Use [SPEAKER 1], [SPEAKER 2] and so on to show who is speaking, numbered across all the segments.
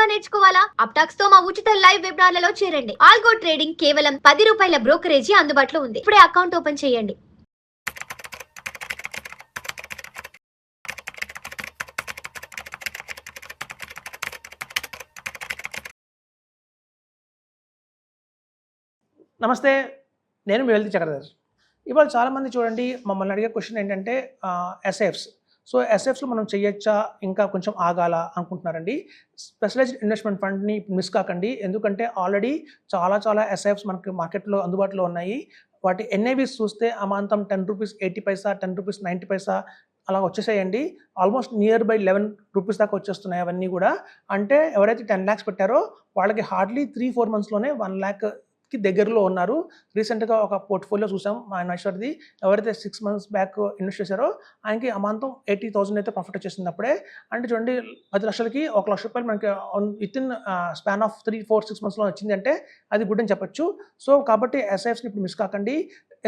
[SPEAKER 1] గా నేర్చుకోవాలా? అప్టాక్స్ తో మా ఉచిత లైవ్ వెబినార్లలో చేరండి. ఆల్గో ట్రేడింగ్ కేవలం ₹10 బ్రోకరేజీ అందుబాటులో ఉంది. ఇప్పుడే అకౌంట్ ఓపెన్ చేయండి.
[SPEAKER 2] నమస్తే, నేను మీ వెల్తీ చక్రధర్. ఇవాళ చాలామంది చూడండి మమ్మల్ని అడిగే క్వశ్చన్ ఏంటంటే ఎస్ఐఎఫ్స్. సో ఎస్ఐఎఫ్స్లో మనం చేయొచ్చా, ఇంకా కొంచెం ఆగాల అనుకుంటున్నారండి. స్పెషలైజ్డ్ ఇన్వెస్ట్మెంట్ ఫండ్ని మిస్ కాకండి, ఎందుకంటే ఆల్రెడీ చాలా ఎస్ఐఎఫ్స్ మనకి మార్కెట్లో అందుబాటులో ఉన్నాయి. వాటి ఎన్ఐవిస్ చూస్తే అమాంతం ₹10 80 పైసా, ₹10 90 పైసా అలా వచ్చేసాయండి. ఆల్మోస్ట్ నియర్ బై ₹11 దాకా వచ్చేస్తున్నాయి అవన్నీ కూడా. అంటే ఎవరైతే 10 lakhs పెట్టారో వాళ్ళకి హార్డ్లీ 3-4 monthsలోనే 1 lakh దగ్గరలో ఉన్నారు. రీసెంట్గా ఒక పోర్ట్ఫోలియో చూసాం మా ఇన్వెస్టర్ది. ఎవరైతే 6 months బ్యాక్ ఇన్వెస్ట్ చేశారో ఆయనకి అమాంతం 80,000 అయితే ప్రాఫిట్ వచ్చేసింది అప్పుడే. అంటే చూడండి, 10 లక్షలకి ₹1,00,000 మనకి విత్ ఇన్ స్పాన్ ఆఫ్ 3-4-6 monthsలో వచ్చింది అంటే అది గుడ్ అని చెప్పొచ్చు. సో కాబట్టి ఎస్ఐఎఫ్స్ని ఇప్పుడు మిస్ కాకండి,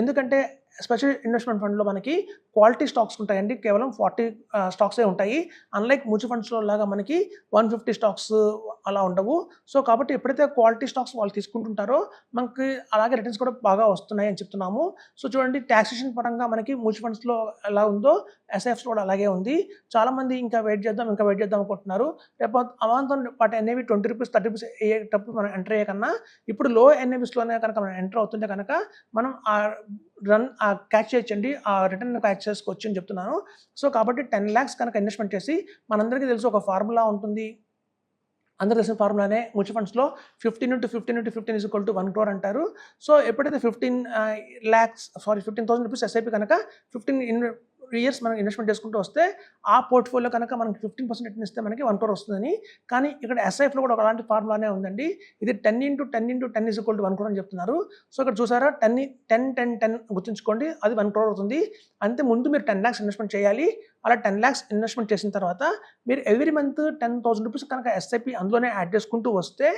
[SPEAKER 2] ఎందుకంటే స్పెషల్ ఇన్వెస్ట్మెంట్ ఫండ్లో మనకి క్వాలిటీ స్టాక్స్ ఉంటాయండి. కేవలం 40 స్టాక్సే ఉంటాయి. అన్లైక్ మ్యూచువల్ ఫండ్స్లో లాగా మనకి 150 స్టాక్స్ అలా ఉండవు. సో కాబట్టి ఎప్పుడైతే క్వాలిటీ స్టాక్స్ వాళ్ళు తీసుకుంటుంటారో మనకి అలాగే రిటర్న్స్ కూడా బాగా వస్తున్నాయి అని చెప్తున్నాము. సో చూడండి, ట్యాక్సేషన్ పరంగా మనకి మ్యూచువల్ ఫండ్స్లో ఎలా ఉందో ఎస్ఐఎఫ్స్లో కూడా అలాగే ఉంది. చాలామంది ఇంకా వెయిట్ చేద్దాం అనుకుంటున్నారు. రేపు అమాంతం వాటి ఎన్ఐవి ₹20 ₹30 అయ్యేటప్పుడు మనం ఎంటర్ అయ్యే కన్నా ఇప్పుడు లో ఎన్ఐవిస్లోనే కనుక మనం ఎంటర్ అవుతుంటే కనుక మనం క్యాచ్ చేయొచ్చండి, ఆ రిటర్న్ క్యాచ్ చేసుకోవచ్చు అని చెప్తున్నాను. సో కాబట్టి 10 lakhs కనుక ఇన్వెస్ట్మెంట్ చేసి, మనందరికీ తెలుసు ఒక ఫార్ములా ఉంటుంది, అందరూ తెలిసిన ఫార్ములానే మ్యూచువల్ ఫండ్స్లో 15 × 15 × 15 = 1 crore అంటారు. సో ఎప్పుడైతే 15,000 ఎస్ఐపి కనుక 15 years మనం ఇన్వెస్ట్మెంట్ చేసుకుంటూ వస్తే ఆ పోర్ట్ఫోలియో కనుక మనకి 15% రిటర్న్ ఇస్తే మనకి 1 crore వస్తుందని. కానీ ఇక్కడ ఎస్ఐఎఫ్లో కూడా అలాంటి ఫార్ములానే ఉందండి. ఇది 10 × 10 × 10 = 1 crore అని చెప్తున్నారు. సో ఇక్కడ చూసారా, 10 గుర్తుంచుకోండి, అది 1 crore అవుతుంది. అంతే ముందు మీరు 10 lakhs ఇన్వెస్ట్మెంట్ చేయాలి. అలా 10 lakhs ఇన్వెస్ట్మెంట్ చేసిన తర్వాత మీరు ఎవ్రీ మంత్ ₹10,000 కనుక ఎస్ఐపి అందులోనే యాడ్ చేసుకుంటూ వస్తే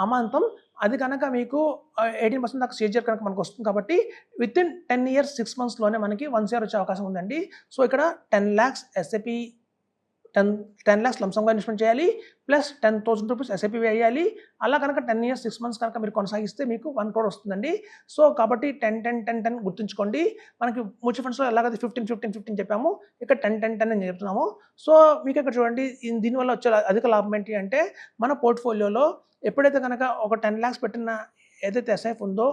[SPEAKER 2] అమాంతం అది కనుక మీకు 18% దాకా సిఏజిఆర్ కనుక మనకు వస్తుంది. కాబట్టి విత్ ఇన్ 10 years 6 monthsలోనే మనకి 1 crore వచ్చే అవకాశం ఉందండి. సో ఇక్కడ 10 lakhs ఎస్ఐపి 10 lakhs లంసంగా ఇన్వెస్ట్మెంట్ చేయాలి, ప్లస్ ₹10,000 ఎస్ఐపి వేయాలి. అలా కనుక 10 years 6 months కనుక మీరు కొనసాగిస్తే మీకు 1 crore వస్తుందండి. సో కాబట్టి 10 గుర్తుంచుకోండి. మనకి మ్యూచువల్ ఫండ్స్లో ఎలాగైతే 15 చెప్పాము, ఇక్కడ 10 అని చెప్తున్నాము. సో మీకు ఇక్కడ చూడండి, దీనివల్ల వచ్చే అధిక లాభం ఏంటి అంటే, మన పోర్ట్ఫోలియోలో ఎప్పుడైతే కనుక ఒక 10 lakhs పెట్టిన ఏదైతే ఎస్ఐఎఫ్ ఉందో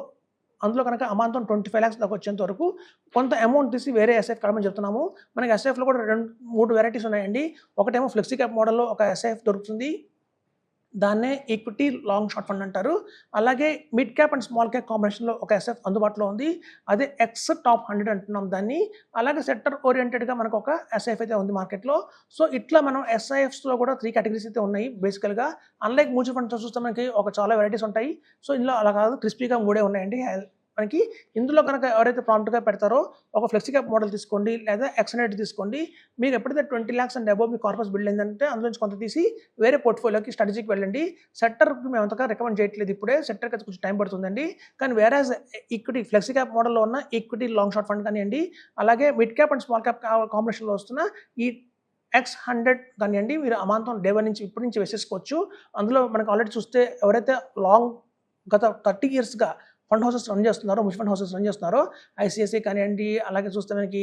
[SPEAKER 2] అందులో కనుక అమాంతం 25 lakhs దాకా వచ్చేంత వరకు కొంత అమౌంట్ తీసి వేరే ఎస్ఐఎఫ్ కడమని చెప్తున్నాము. మనకి ఎస్ఐఎఫ్లో కూడా 2-3 వెరైటీస్ ఉన్నాయండి. ఒకటేమో ఫ్లెక్సీ క్యాప్ మోడల్లో ఒక ఎస్ఐఎఫ్ దొరుకుతుంది, దాన్నే ఈక్విటీ లాంగ్ షార్ట్ ఫండ్ అంటారు. అలాగే mid cap and small cap కాంబినేషన్లో ఒక ఎస్ఐఎఫ్ అందుబాటులో ఉంది, అదే ఎక్స్ టాప్ 100 అంటున్నాం దాన్ని. అలాగే సెక్టర్ ఓరియంటెడ్గా మనకు ఒక ఎస్ఐఎఫ్ అయితే ఉంది మార్కెట్లో. సో ఇట్లా మనం ఎస్ఐఎఫ్స్లో కూడా 3 categories అయితే ఉన్నాయి బేసికల్గా. అన్లైక్ మ్యూచువల్ ఫండ్స్ చూస్తే మనకి చాలా వెరైటీస్ ఉంటాయి. సో ఇందులో అలా కాదు, క్రిస్పీగా 3 ఉన్నాయండి మనకి. ఇందులో కనుక ఎవరైతే ప్రాంప్ట్గా పెడతారో ఒక ఫ్లెక్సీ క్యాప్ మోడల్ తీసుకోండి, లేదా ఎక్స్100 తీసుకోండి. మీరు ఎప్పుడైతే 20 lakhs and above me corpus build అయిందంటే అందులో నుంచి కొంత తీసి వేరే పోర్ట్ఫోలియోకి స్ట్రాటజీకి వెళ్ళండి. సెక్టర్కి మేము అంతగా రికమెండ్ చేయట్లేదు ఇప్పుడే, సెక్టర్కి అయితే కొంచెం టైం పడుతుందండి. కానీ వేరే ఈక్విటీ ఫ్లెక్సీ క్యాప్ మోడల్లో ఉన్న ఈక్విటీ లాంగ్ షార్ట్ ఫండ్ కానివ్వండి, అలాగే mid cap and small cap కాంబినేషన్లో వస్తున్న ఈ X100 కానివ్వండి, మీరు అమాంతం డే 1 నుంచి ఇప్పటి నుంచి వేసేసుకోవచ్చు. అందులో మనకు ఆల్రెడీ చూస్తే ఎవరైతే గత 30 yearsగా ఫండ్ హౌసెస్ రన్ చేస్తున్నారో, మ్యూచువల్ ఫండ్ హౌసెస్ రన్ చేస్తున్నారో, ఐసిఐసిఐ కానివ్వండి, అలాగే చూస్తే మనకి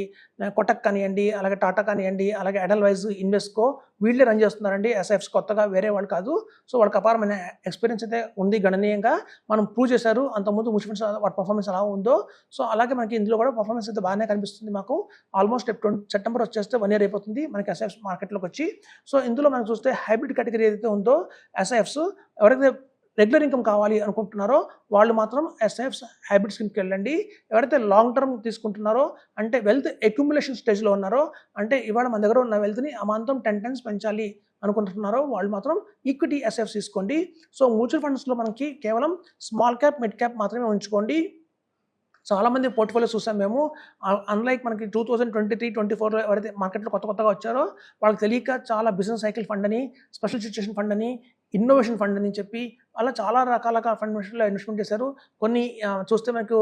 [SPEAKER 2] కోటక్ కానివ్వండి, అలాగే టాటా కానివ్వండి, అలాగే ఎడల్వైజ్, ఇన్వెస్కో, వీళ్ళే రన్ చేస్తున్నారండి ఎస్ఐఎఫ్స్, కొత్తగా వేరే వాళ్ళు కాదు. సో వాళ్ళకి అపారమైన ఎక్స్పీరియన్స్ అయితే ఉంది, గణనీయంగా మనం ప్రూవ్ చేశారు. అంతకుముందు మ్యూచువల్ ఫండ్స్ వాటి పర్ఫార్మెన్స్ ఎలా ఉందో, సో అలాగే మనకి ఇందులో కూడా పర్ఫార్మెన్స్ అయితే బాగానే కనిపిస్తుంది మాకు. ఆల్మోస్ట్ September వచ్చేస్తే 1 year అయిపోతుంది మనకి ఎస్ఐఎఫ్స్ మార్కెట్లోకి వచ్చి. సో ఇందులో మనం చూస్తే హైబ్రిడ్ కేటగిరీ ఏదైతే ఉందో ఎస్ఐఎఫ్స్, ఎవరైతే రెగ్యులర్ ఇన్కమ్ కావాలి అనుకుంటున్నారో వాళ్ళు మాత్రం ఎస్ఐఎఫ్స్ హైబ్రిడ్ స్కీమ్కి వెళ్ళండి. ఎవరైతే లాంగ్ టర్మ్ తీసుకుంటున్నారో, అంటే వెల్త్ అక్యుములేషన్ స్టేజ్లో ఉన్నారో, అంటే ఇవాళ మన దగ్గర ఉన్న వెల్త్ని అమాంతం 10 times పెంచాలి అనుకుంటున్నారో వాళ్ళు మాత్రం ఈక్విటీ ఎస్ఐఎఫ్స్ తీసుకోండి. సో మ్యూచువల్ ఫండ్స్లో మనకి కేవలం స్మాల్ క్యాప్, మిడ్ క్యాప్ మాత్రమే ఉంచుకోండి. చాలామంది పోర్ట్ఫోలియో చూసాం మేము. అన్లైక్ మనకి 2023-24లో ఎవరైతే మార్కెట్లో కొత్తగా వచ్చారో వాళ్ళకి తెలియక చాలా బిజినెస్ సైకిల్ ఫండ్ అని, స్పెషల్ సిచ్యుయేషన్ ఫండ్ అని, ఇన్నోవేషన్ ఫండ్ అని చెప్పి అలా చాలా రకాల ఫండ్స్లో ఇన్వెస్ట్మెంట్ చేశారు. కొన్ని చూస్తే మనకు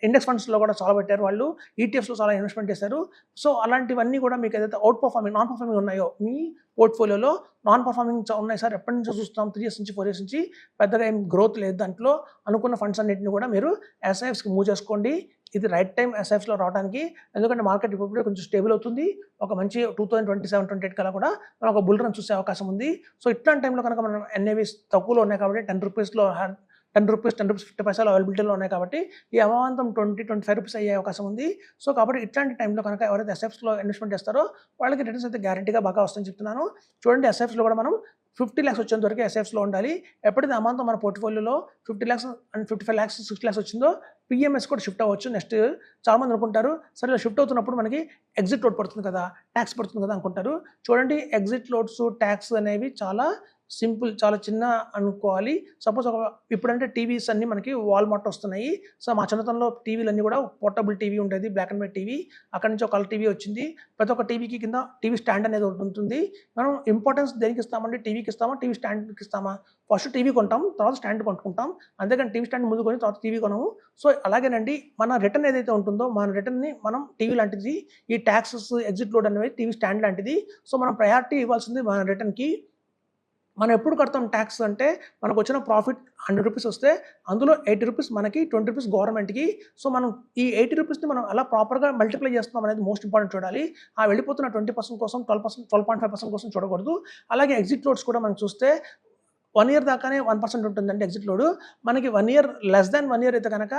[SPEAKER 2] ఇండెక్స్ ఫండ్స్లో కూడా చాలా పెట్టారు వాళ్ళు, ఈటీఎఫ్స్లో చాలా ఇన్వెస్ట్మెంట్ చేశారు. సో అలాంటివన్నీ కూడా మీకు ఏదైతే నాన్ పర్ఫార్మింగ్ ఉన్నాయో మీ పోర్ట్ఫోలియోలో నాన్ పర్ఫార్మింగ్ ఉన్నాయి సార్, ఎప్పటి నుంచో చూస్తాం 3 years నుంచి 4 years నుంచి పెద్దగా ఏం గ్రోత్ లేదు దాంట్లో అనుకున్న ఫండ్స్ అన్నింటినీ కూడా మీరు ఎస్ఐఎఫ్స్కి మూవ్ చేసుకోండి. ఇది రైట్ టైం ఎస్ఐఎఫ్స్లో రావడానికి, ఎందుకంటే మార్కెట్ ఇప్పుడు కొంచెం స్టేబుల్ అవుతుంది. ఒక మంచి 2027-28 కల్లా కూడా మనం ఒక బుల్ రన్ చూసే అవకాశం ఉంది. సో ఇట్లాంటి టైంలో కనుక మనం ఎన్ఏవీస్ తక్కువలో ఉన్నాయి కాబట్టి 10 రూపీస్లో 10 రూపీస్ 50 పైసలు అవైలబిలిటీలో ఉన్నాయి కాబట్టి ఈ అమాంతం 20-25 రూపీస్ అయ్యే అవకాశం ఉంది. సో కాబట్టి ఇట్లాంటి టైంలో కనుక ఎవరైతే ఎస్ఎఫ్స్లో ఇన్వెస్ట్మెంట్ చేస్తారో వాళ్ళకి రిటర్న్స్ అయితే గ్యారంటీగా బాగా వస్తుందని చెప్తున్నాను. చూడండి, ఎస్ఎఫ్స్లో కూడా మనం 50 lakhs వచ్చేంత వరకు ఎస్ఎఫ్స్లో ఉండాలి. ఎప్పుడైతే అమాంతం మన పోర్ట్ఫోలియోలో 50 lakhs అండ్ 55 lakhs 60 lakhs వచ్చిందో పిఎంఎస్ కూడా షిఫ్ట్ అవ్వచ్చు. నెక్స్ట్ చాలామంది అనుకుంటారు సరే ఇలా షిఫ్ట్ అవుతున్నప్పుడు మనకి ఎగ్జిట్ లోడ్ పడుతుంది కదా, ట్యాక్స్ పడుతుంది కదా అనుకుంటారు. చూడండి, ఎగ్జిట్ లోడ్స్ ట్యాక్స్ అనేవి చాలా సింపుల్, చాలా చిన్న అనుకోవాలి. సపోజ్ ఇప్పుడంటే టీవీస్ అన్నీ మనకి వాల్మార్ట్ వస్తున్నాయి. సో మా చిన్నతనంలో టీవీలు అన్నీ కూడా పోర్టబుల్ టీవీ ఉండేది, బ్లాక్ అండ్ వైట్ టీవీ. అక్కడి నుంచి ఒక కలర్ టీవీ వచ్చింది. ప్రతి ఒక్క టీవీకి కింద టీవీ స్టాండ్ అనేది ఒకటి ఉంటుంది. మనం ఇంపార్టెన్స్ దేనికి ఇస్తామంటే టీవీకి ఇస్తామా, టీవీ స్టాండ్కి ఇస్తామా? ఫస్ట్ టీవీ కొంటాం, తర్వాత స్టాండ్ కొనుక్కుంటాం. అంతేకాని టీవీ స్టాండ్ ముందు కొని తర్వాత టీవీ కొనము. సో అలాగేనండి, మన రిటర్న్ ఏదైతే ఉంటుందో మన రిటర్న్ని మనం టీవీ లాంటిది, ఈ ట్యాక్సెస్ ఎగ్జిట్ లోడ్ అనేవి టీవీ స్టాండ్ లాంటిది. సో మనం ప్రయారిటీ ఇవ్వాల్సింది మన రిటర్న్కి. మనం ఎప్పుడు కడతాం ట్యాక్స్ అంటే మనకు వచ్చిన ప్రాఫిట్ 100 రూపీస్ వస్తే అందులో 80 రూపీస్ మనకి, 20 రూపీస్ గవర్నమెంట్కి. సో మనం ఈ 80 రూపీస్ని మనం అలా ప్రాపర్గా మల్టిప్లై చేస్తున్నాం అనేది మోస్ట్ ఇంపార్టెంట్ చూడాలి. ఆ వెళ్ళిపోతున్న 20% కోసం 12.5% కోసం చూడకూడదు. అలాగే ఎగ్జిట్ లోడ్స్ కూడా మనం చూస్తే 1 year దాకానే 1% ఉంటుందండి ఎగ్జిట్ లోడ్. మనకి 1 year లెస్ దాన్ 1 year అయితే కనుక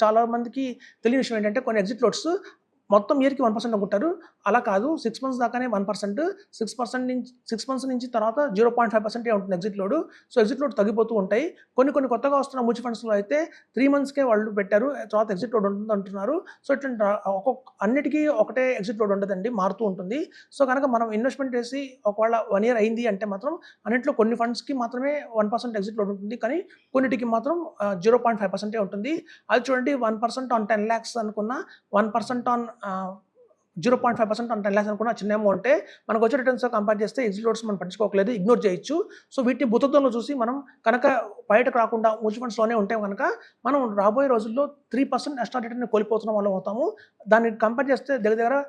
[SPEAKER 2] చాలా మందికి తెలియని విషయం ఏంటంటే కొన్ని ఎగ్జిట్ లోడ్స్ మొత్తం ఇయర్కి 1% అనుకుంటారు. అలా కాదు, 6 months దాకానే 1%, 6 months నుంచి తర్వాత 0.5% ఉంటుంది exit load. So exit load తగ్గిపోతూ ఉంటాయి. కొన్ని కొత్తగా వస్తున్న మ్యూచువల్ ఫండ్స్లో అయితే 3 monthsకే వాళ్ళు పెట్టారు, తర్వాత ఎగ్జిట్ లోడ్ ఉంటుంది అంటున్నారు. సో ఇట్లా అన్నిటికీ ఒకటే ఎగ్జిట్ లోడ్ ఉండదండి, మారుతూ ఉంటుంది. సో కనుక మనం ఇన్వెస్ట్మెంట్ చేసి ఒకవేళ 1 year అయింది అంటే మాత్రం అన్నింటిలో కొన్ని ఫండ్స్కి మాత్రమే 1% ఎగ్జిట్ లోడ్ ఉంటుంది, కానీ కొన్నిటికి మాత్రం 0.5% ఉంటుంది. అది చూడండి, 1% ఆన్ 10 lakhs అనుకున్న, 1% ఆన్ 0.5% ఆన్ 10 lakhs అనుకున్న చిన్న అమౌంటే మనకు వచ్చే రిటర్న్స్ కంపేర్ చేస్తే ఎగ్జిట్ లోడ్స్ మనం పట్టించుకోకలేదు, ఇగ్నోర్ చేయొచ్చు. సో వీటిని భూతత్వంలో చూసి మనం కనుక బయటకు రాకుండా మ్యూచువల్ ఫండ్స్లోనే ఉంటే కనుక మనం రాబోయే రోజుల్లో 3% ఎక్స్ట్రా రిటర్న్ కోల్పోతున్న వాళ్ళం అవుతాము. దాన్ని కంపేర్ చేస్తే దగ్గర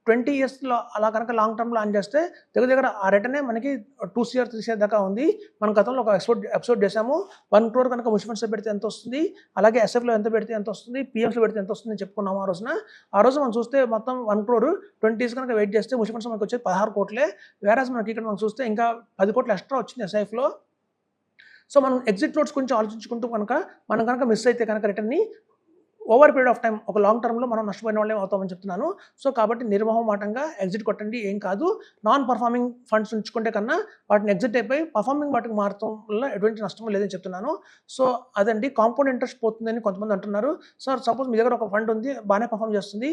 [SPEAKER 2] 20 yearsలో అలా కనుక లాంగ్ టర్మ్లో ఆన్ చేస్తే దగ్గర ఆ రిటర్నే మనకి 2 CR 3 CR దాకా ఉంది. మనం గతంలో ఒక ఎపిసోడ్ చేసాము. 1 crore కనుక మ్యూచువల్ ఫండ్స్లో పెడితే ఎంత వస్తుంది, అలాగే ఎస్ఎఫ్లో ఎంత పెడితే ఎంత వస్తుంది, పిఎంస్లో పెడితే ఎంత వస్తుంది చెప్పుకున్నాము ఆ రోజున. ఆ రోజు మనం చూస్తే మొత్తం 1 crore 20 years కనుక వెయిట్ చేస్తే మ్యూచువల్ ఫండ్స్ మనకు వచ్చేది 16 కోట్లే. వేరేస్ మనకి ఇక్కడ మనం చూస్తే ఇంకా 10 కోట్లు ఎక్స్ట్రా వచ్చింది ఎస్ఐఎఫ్లో. సో మనం ఎగ్జిట్ లోడ్స్ గురించి ఆలోచించుకుంటూ మనం మిస్ అయితే కనుక రిటర్న్ని ఓవర్ పీరియడ్ ఆఫ్ టైం ఒక లాంగ్ టర్మ్లో మనం నష్టపోయిన వాళ్ళే అవుతామని చెప్తున్నాను. సో కాబట్టి నిర్మోహమాటంగా ఎగ్జిట్ కొట్టండి, ఏం కాదు. నాన్ పర్ఫార్మింగ్ ఫండ్స్ ఉంచుకుంటే కన్నా వాటిని ఎగ్జిట్ అయిపోయి పర్ఫార్మింగ్ వాటికి మారటం వల్ల ఎటువంటి నష్టం లేదని చెప్తున్నాను. సో అదండి, కాంపౌండ్ ఇంట్రెస్ట్ పోతుందని కొంతమంది అంటున్నారు. సార్ సపోజ్ మీ దగ్గర ఒక ఫండ్ ఉంది, బాగానే పర్ఫామ్ చేస్తుంది,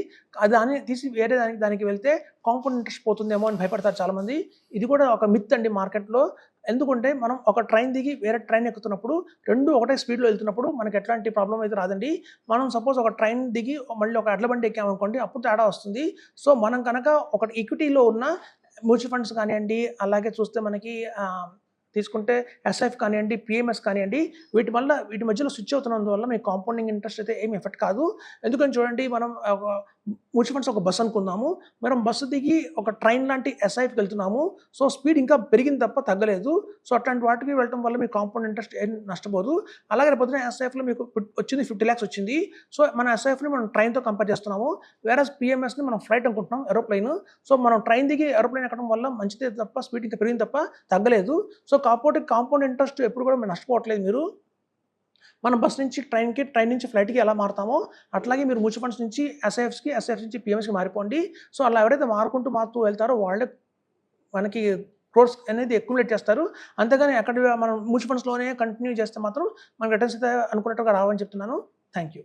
[SPEAKER 2] దాన్ని తీసి వేరే దానికి వెళ్తే కాంపౌండ్ ఇంట్రెస్ట్ పోతుందేమో అని భయపడతారు చాలామంది. ఇది కూడా ఒక మిత్ అండి మార్కెట్లో. ఎందుకంటే మనం ఒక ట్రైన్ దిగి వేరే ట్రైన్ ఎక్కుతున్నప్పుడు రెండు ఒకటే స్పీడ్లో వెళ్తున్నప్పుడు మనకి ఎట్లాంటి ప్రాబ్లం అయితే రాదండి. మనం సపోజ్ ఒక ట్రైన్ దిగి మళ్ళీ ఒక ఎడ్ల బండి ఎక్కామనుకోండి, అప్పుడు తేడా వస్తుంది. సో మనం కనుక ఒక ఈక్విటీలో ఉన్న మ్యూచువల్ ఫండ్స్ కానివ్వండి, అలాగే చూస్తే మనకి తీసుకుంటే ఎస్ఐఎఫ్ కానివ్వండి, పిఎంఎస్ కానివ్వండి, వీటి మధ్యలో స్విచ్ అవుతున్నందువల్ల మీకు కాంపౌండింగ్ ఇంట్రెస్ట్ అయితే ఏమి ఎఫెక్ట్ కాదు. ఎందుకని చూడండి, మనం మ్యూచువల్ ఫండ్స్ ఒక బస్సు అనుకుందాము, మనం బస్సు దిగి ఒక ట్రైన్ లాంటి ఎస్ఐఎఫ్కి వెళ్తున్నాము. సో స్పీడ్ ఇంకా పెరిగింది తప్ప తగ్గలేదు. సో అట్లాంటి వాటికి వెళ్ళడం వల్ల మీకు కాంపౌండ్ ఇంట్రెస్ట్ ఏం నష్టపోదు. అలాగే రేపొద్దున ఎస్ఐఎఫ్లో మీకు వచ్చింది 50 lakhs వచ్చింది. సో మన ఎస్ఐఎఫ్ని మనం ట్రైన్తో కంపేర్ చేస్తున్నాము, వేరే పిఎంఎస్ని మనం ఫ్లైట్ అనుకుంటున్నాం, ఏరోప్లెయిన్. సో మనం ట్రైన్ దిగి ఏరోప్లెయిన్ ఎక్కడం వల్ల మంచిదే తప్ప స్పీడ్ ఇంకా పెరిగింది తప్ప తగ్గలేదు. సో కాబట్టి కాంపౌండ్ ఇంట్రెస్ట్ ఎప్పుడు కూడా మీరు నష్టపోవట్లేదు. మీరు మనం బస్ నుంచి ట్రైన్కి, ట్రైన్ నుంచి ఫ్లైట్కి ఎలా మారుతామో అట్లాగే మీరు మ్యూచువల్ ఫండ్స్ నుంచి ఎస్ఐఎఫ్స్కి, ఎస్ఐఎఫ్స్ నుంచి పిఎంఎస్కి మారిపోండి. సో అలా ఎవరైతే మారుతూ వెళ్తారో వాళ్ళే మనకి క్రోర్స్ అనేది అక్యుములేట్ చేస్తారు. అంతేగాని అక్కడ మనం మ్యూచువల్ ఫండ్స్లోనే కంటిన్యూ చేస్తే మాత్రం మనకి రిటర్న్స్ అయితే అనుకున్నట్టుగా రావని చెప్తున్నాను. Thank you.